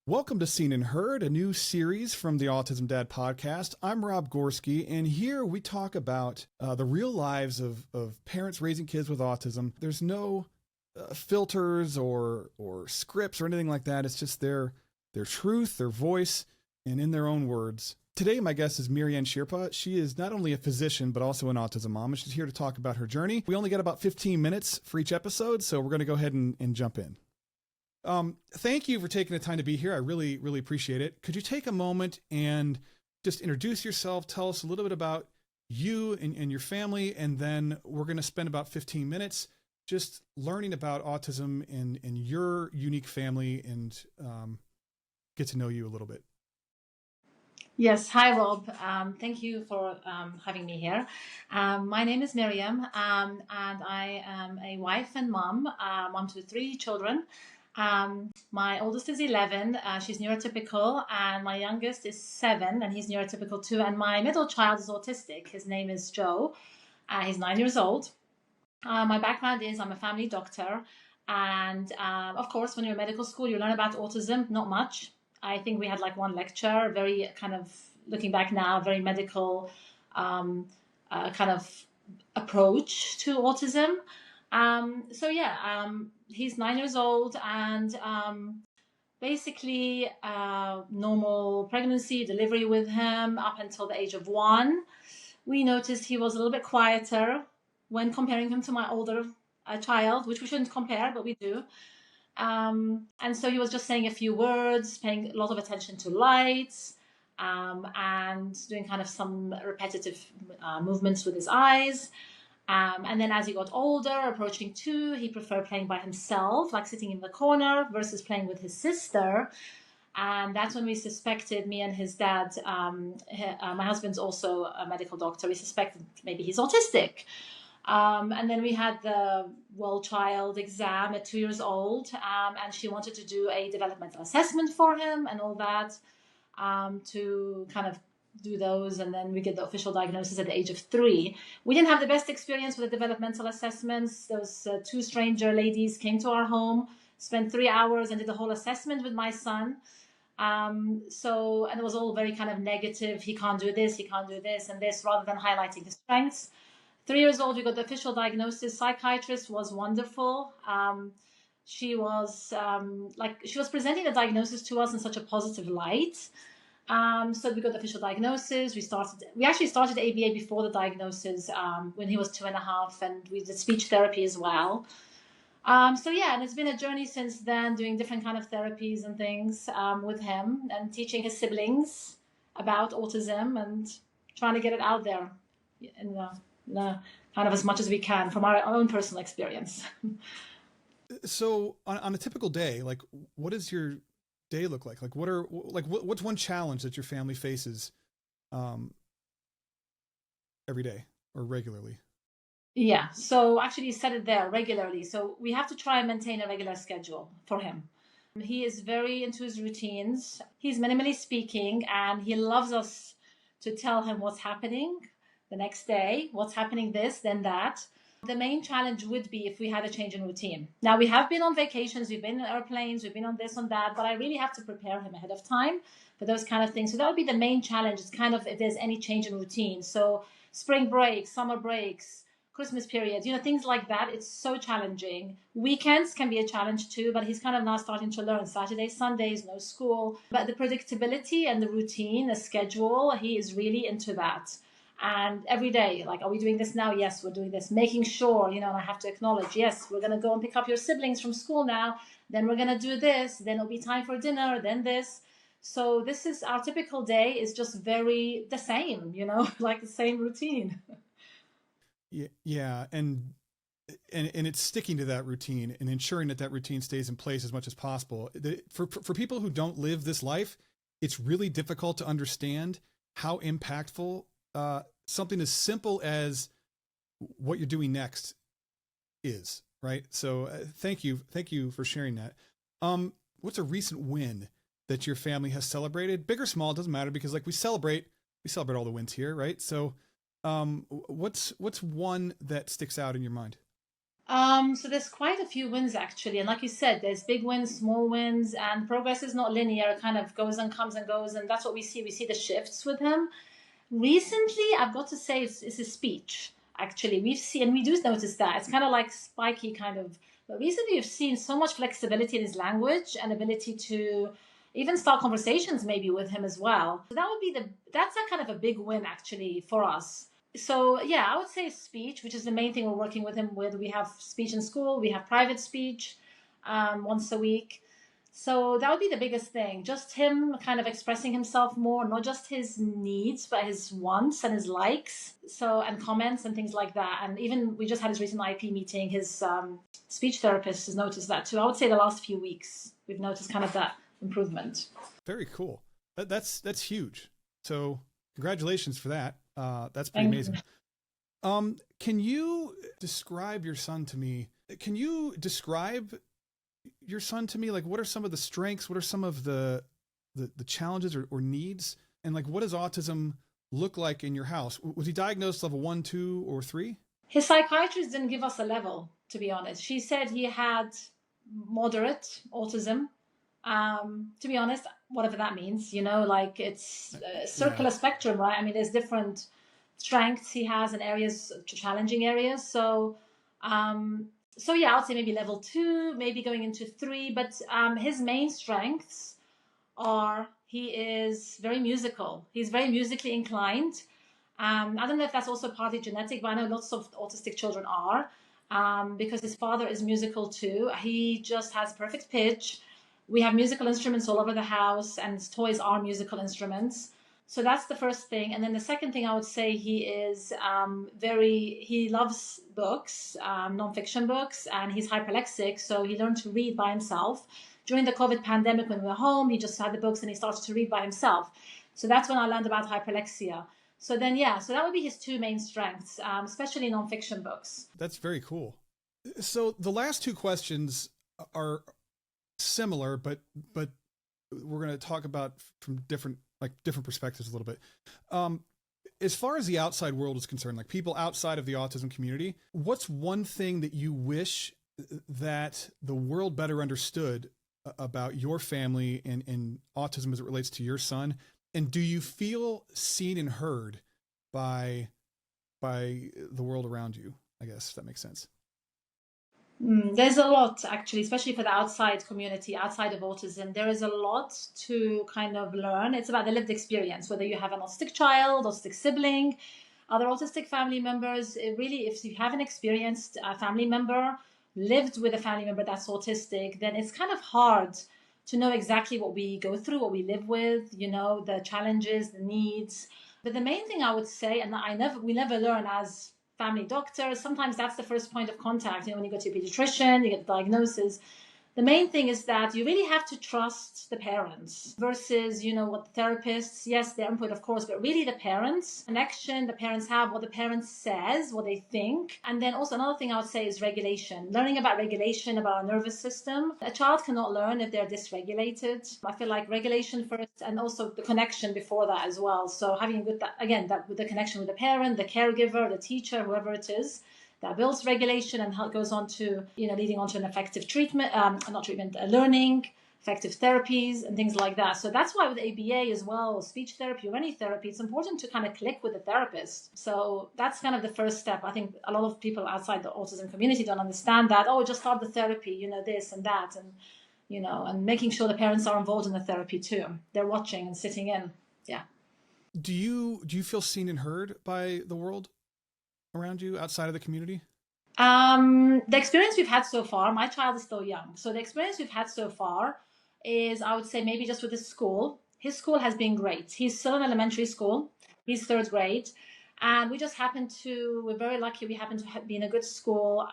Welcome to Seen and Heard, a new series from the Autism Dad podcast. I'm Rob Gorski, and here we talk about the real lives of parents raising kids with autism. There's no filters or scripts or anything like that. It's just their truth, their voice, and in their own words. Today, my guest is Mariam Shapera. She is not only a physician, but also an autism mom, and she's here to talk about her journey. We only got about 15 minutes for each episode, so we're going to go ahead and jump in. Thank you for taking the time to be here. I really, really appreciate it. Could you take a moment and just introduce yourself? Tell us a little bit about you and your family, and then we're going to spend about 15 minutes just learning about autism and your unique family and get to know you a little bit. Yes. Hi, Rob. Thank you for having me here. My name is Mariam, and I am a wife and mom to three children. My oldest is 11, she's neurotypical, and my youngest is 7, and he's neurotypical too. And my middle child is autistic. His name is Joe. He's 9 years old. My background is I'm a family doctor. And of course, when you're in medical school, you learn about autism, not much. I think we had like one lecture, very kind of looking back now, very medical kind of approach to autism. He's 9 years old, and basically normal pregnancy, delivery with him up until the age of 1. We noticed he was a little bit quieter when comparing him to my older child, which we shouldn't compare, but we do. And so he was just saying a few words, paying a lot of attention to lights, and doing kind of some repetitive movements with his eyes. And then as he got older, approaching 2, he preferred playing by himself, like sitting in the corner versus playing with his sister. And that's when we suspected, me and his dad, my husband's also a medical doctor, we suspected maybe he's autistic. And then we had the well child exam at 2 years old, and she wanted to do a developmental assessment for him and all that, to kind of do those, and then we get the official diagnosis at the age of 3. We didn't have the best experience with the developmental assessments. Those 2 stranger ladies came to our home, spent 3 hours and did the whole assessment with my son. And it was all very kind of negative. He can't do this, and this, rather than highlighting his strengths. 3 years old, we got the official diagnosis. Psychiatrist was wonderful. She was presenting the diagnosis to us in such a positive light. So we got the official diagnosis. We actually started ABA before the diagnosis, when he was 2.5, and we did speech therapy as well. And it's been a journey since then, doing different kind of therapies and things with him, and teaching his siblings about autism and trying to get it out there, kind of as much as we can from our own personal experience. So on a typical day, like, what does your day look like? Like, what's one challenge that your family faces every day or regularly? Yeah, so actually you said it there, regularly. So we have to try and maintain a regular schedule for him. He is very into his routines. He's minimally speaking, and he loves us to tell him what's happening the next day, what's happening this, then that. The main challenge would be if we had a change in routine. Now, we have been on vacations, we've been on airplanes, we've been on this, on that, but I really have to prepare him ahead of time for those kind of things. So that would be the main challenge, is kind of if there's any change in routine. So spring breaks, summer breaks, Christmas period, things like that. It's so challenging. Weekends can be a challenge too, but he's kind of now starting to learn. Saturdays, Sundays, no school. But the predictability and the routine, the schedule, he is really into that. And every day, like, are we doing this now? Yes, we're doing this. Making sure, and I have to acknowledge, yes, we're going to go and pick up your siblings from school now. Then we're going to do this. Then it'll be time for dinner. Then this. So this is our typical day, is just very the same, like the same routine. Yeah. And it's sticking to that routine and ensuring that routine stays in place as much as possible. For people who don't live this life, it's really difficult to understand how impactful something as simple as what you're doing next is, right? So thank you for sharing that. What's a recent win that your family has celebrated? Big or small, doesn't matter, because like we celebrate all the wins here, right? So what's one that sticks out in your mind? So there's quite a few wins actually, and like you said, there's big wins, small wins, and progress is not linear. It kind of goes and comes and goes, and that's what we see. We see the shifts with him. Recently, I've got to say, it's his speech. Actually, we've seen, and we do notice that it's kind of like spiky, kind of. But recently, we've seen so much flexibility in his language and ability to even start conversations maybe with him as well. So that would be that's a kind of a big win actually for us. So yeah, I would say speech, which is the main thing we're working with him with. We have speech in school, we have private speech once a week. So that would be the biggest thing. Just him kind of expressing himself more, not just his needs, but his wants and his likes. So, and comments and things like that. And even we just had his recent IP meeting. His speech therapist has noticed that too. I would say the last few weeks, we've noticed kind of that improvement. Very cool. That's huge. So congratulations for that. That's pretty amazing. Can you describe your son to me? Can you describe your son to me? Like, what are some of the strengths? What are some of the challenges or needs? And like, what does autism look like in your house? Was he diagnosed level 1, 2, or 3? His psychiatrist didn't give us a level, to be honest. She said he had moderate autism. To be honest, whatever that means, like it's a circular spectrum, right? I mean, there's different strengths he has in areas, challenging areas. So yeah, I'll say maybe level 2, maybe going into 3. But his main strengths are he is very musical. He's very musically inclined. I don't know if that's also partly genetic, but I know lots of autistic children are, because his father is musical too. He just has perfect pitch. We have musical instruments all over the house, and his toys are musical instruments. So that's the first thing. And then the second thing I would say, he is he loves books, nonfiction books, and he's hyperlexic. So he learned to read by himself. During the COVID pandemic, when we were home, he just had the books and he started to read by himself. So that's when I learned about hyperlexia. So then, so that would be his two main strengths, especially nonfiction books. That's very cool. So the last two questions are similar, but we're going to talk about from different perspectives a little bit. As far as the outside world is concerned, like people outside of the autism community, what's one thing that you wish that the world better understood about your family and autism as it relates to your son? And do you feel seen and heard by the world around you? I guess, if that makes sense. There's a lot, actually, especially for the outside community, outside of autism. There is a lot to kind of learn. It's about the lived experience, whether you have an autistic child, autistic sibling, other autistic family members. It really, if you have an experienced family member, lived with a family member that's autistic, then it's kind of hard to know exactly what we go through, what we live with, the challenges, the needs. But the main thing I would say, and we never learn as family doctors, sometimes that's the first point of contact. When you go to a pediatrician, you get the diagnosis. The main thing is that you really have to trust the parents versus, what the therapists, yes, their input, of course, but really the parents, connection the parents have, what the parents says, what they think. And then also another thing I would say is regulation. Learning about regulation, about our nervous system. A child cannot learn if they're dysregulated. I feel like regulation first, and also the connection before that as well. So having a good, with the connection with the parent, the caregiver, the teacher, whoever it is, that builds regulation and goes on to, leading on to an effective treatment, learning, effective therapies and things like that. So that's why with ABA as well, speech therapy or any therapy, it's important to kind of click with the therapist. So that's kind of the first step. I think a lot of people outside the autism community don't understand that. Oh, just start the therapy, this and that. And, and making sure the parents are involved in the therapy too. They're watching and sitting in. Yeah. Do you feel seen and heard by the world around you outside of the community? The experience we've had so far, my child is still young. So the experience we've had so far is, I would say, maybe just with his school. His school has been great. He's still in elementary school. He's 3rd grade. And we're very lucky we happen to be in a good school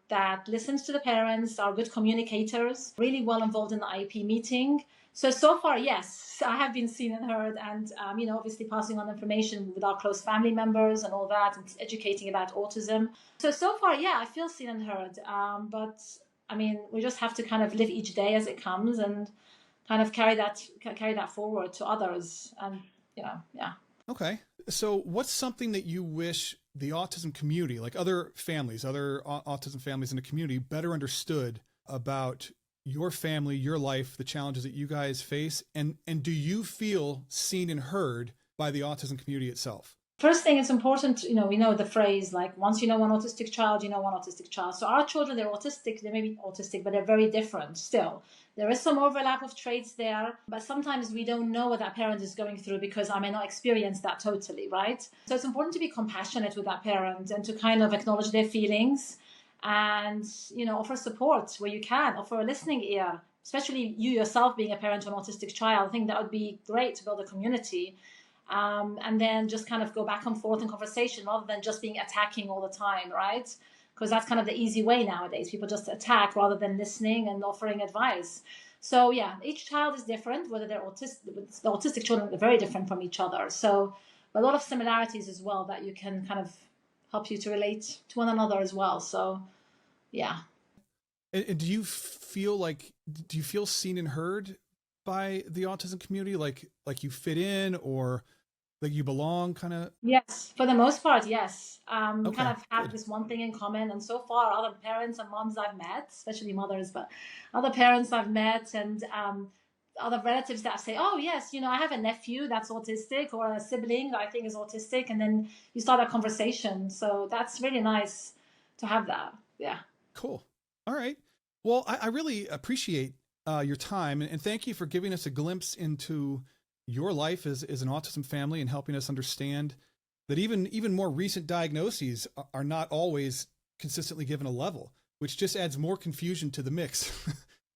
that listens to the parents, are good communicators, really well involved in the IEP meeting. So far, yes, I have been seen and heard, and obviously passing on information with our close family members and all that, and educating about autism. So far, yeah, I feel seen and heard. But I mean, we just have to kind of live each day as it comes and kind of carry that forward to others. And yeah. Okay. So what's something that you wish the autism community, like other families, other autism families in the community, better understood about your family, your life, the challenges that you guys face? And do you feel seen and heard by the autism community itself? First thing, it's important, we know the phrase like once you know one autistic child, you know one autistic child. So our children, they're autistic, they may be autistic, but they're very different still. There is some overlap of traits there, but sometimes we don't know what that parent is going through because I may not experience that totally, right? So it's important to be compassionate with that parent and to kind of acknowledge their feelings and, offer support where you can, offer a listening ear, especially you yourself being a parent to an autistic child. I think that would be great to build a community. And then just kind of go back and forth in conversation rather than just being attacking all the time, right? Because that's kind of the easy way nowadays. People just attack rather than listening and offering advice. So yeah, each child is different, whether they're autistic. The autistic children are very different from each other. So a lot of similarities as well that you can kind of help you to relate to one another as well. So yeah. And do you feel seen and heard by the autism community? Like you fit in, or like you belong, kind of? Yes, for the most part, yes. Okay, Kind of have good. this one thing in common. And so far, other parents and moms I've met, especially mothers, but other parents I've met and other relatives that say, oh, yes, I have a nephew that's autistic or a sibling that I think is autistic. And then you start a conversation. So that's really nice to have that. Yeah. Cool. All right. Well, I really appreciate your time, and thank you for giving us a glimpse into your life as an autism family and helping us understand that even more recent diagnoses are not always consistently given a level, which just adds more confusion to the mix.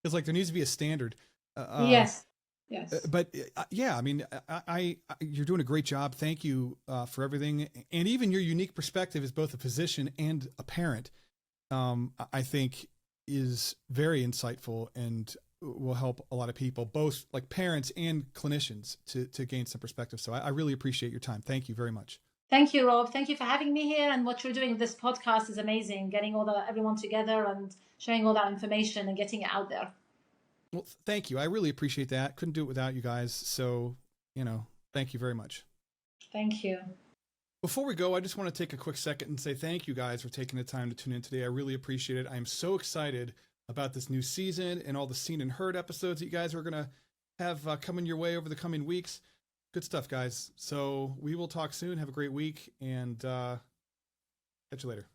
Because like there needs to be a standard. Yes. Yes. But yeah, I mean, you're doing a great job. Thank you for everything, and even your unique perspective as both a physician and a parent. I think is very insightful and will help a lot of people, both like parents and clinicians, to gain some perspective. So I really appreciate your time. Thank you very much. Thank you, Rob. Thank you for having me here. And what you're doing with this podcast is amazing. Getting everyone together and sharing all that information and getting it out there. Well, thank you. I really appreciate that. Couldn't do it without you guys. So, thank you very much. Thank you. Before we go, I just want to take a quick second and say thank you guys for taking the time to tune in today. I really appreciate it. I am so excited about this new season and all the seen and heard episodes that you guys are going to have coming your way over the coming weeks. Good stuff, guys. So we will talk soon. Have a great week, and catch you later.